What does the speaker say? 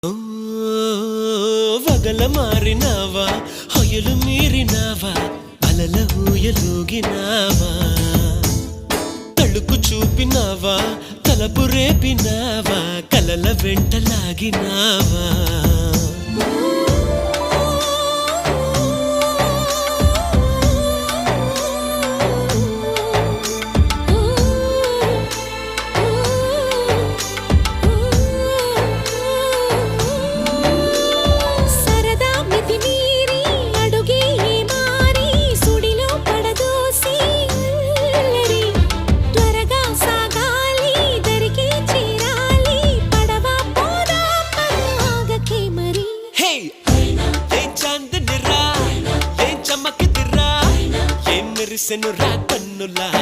ఓ వగల మారినావా హొయలు మీరినావా అలల ఊయలూగినావా తళుకు చూపినావా తలపు రేపినావా కలల వెంటలాగినావా మెరిసెను రా కన్నులా